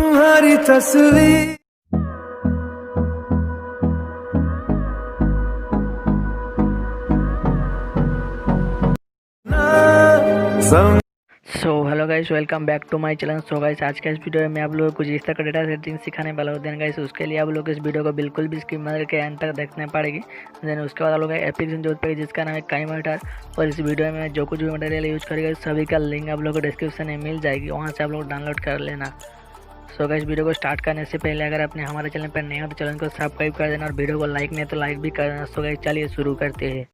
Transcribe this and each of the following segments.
तुम्हारी तस्वीर so hello guys, welcome back to my channel. So guys, आज के इस वीडियो में मैं आप लोगों को जिस तरह का डेटा सेटिंग सिखाने वाला हूँ। देन गाइस, उसके लिए आप लोग इस वीडियो को बिल्कुल भी स्किप मत करके एंड तक देखने पड़ेगी। देन उसके बाद आप लोग एप्लीकेशन जरूरत पड़ेगी जिसका नाम है काइमेटर। और इस वीडियो में जो कुछ भी मटेरियल यूज करेगा सभी का लिंक आप लोग को डिस्क्रिप्शन में मिल जाएगी, वहाँ से आप लोग डाउनलोड कर लेना। सो गाइस, वीडियो को स्टार्ट करने से पहले अगर आपने हमारे चैनल पर नए हो तो चैनल को सब्सक्राइब कर देना और वीडियो को लाइक नहीं तो लाइक भी कर देना। सो गाइस, चलिए शुरू करते हैं।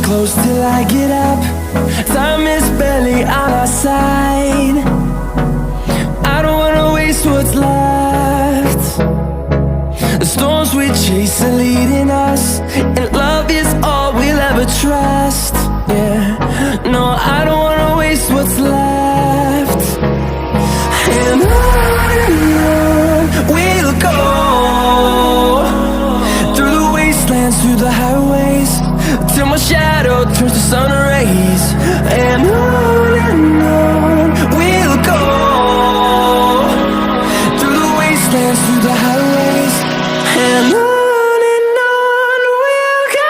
Close till I get up. Time is barely on our side. I don't wanna waste what's left. The storms we chase are leading us, and love is all we'll ever trust. Yeah, no, I don't wanna waste what's left. And on we'll go, through the wastelands, through the highways, till my shadow turns to sun rays. And on we'll go, through the wastelands, through the highways. And on we'll go.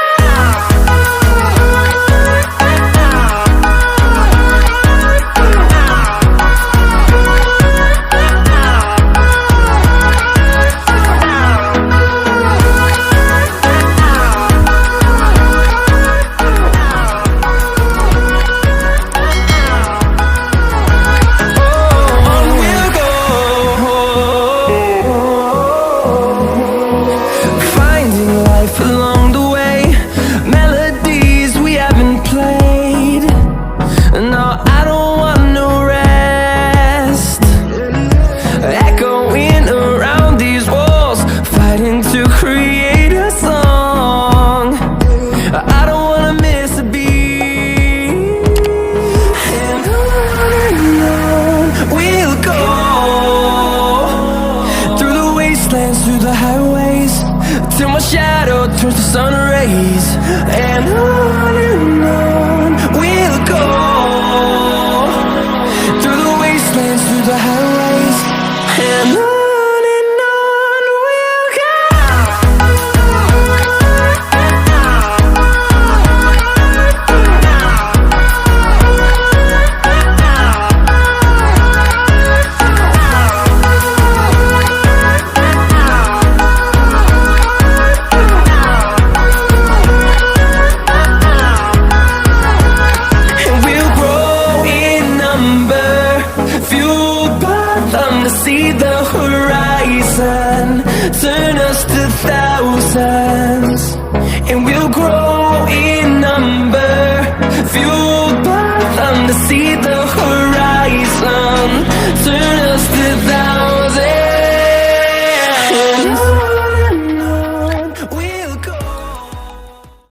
Along the way, melodies we haven't played. No, I don't want no rest. Echoing around these walls, fighting to create a song. I don't wanna miss a beat. And on we'll go, through the wastelands, through the highways, till my shadow turns to sun rays. And on we'll go, through the wastelands, through the highways. And on we'll go. See the horizon, turn us to thousands, and we'll grow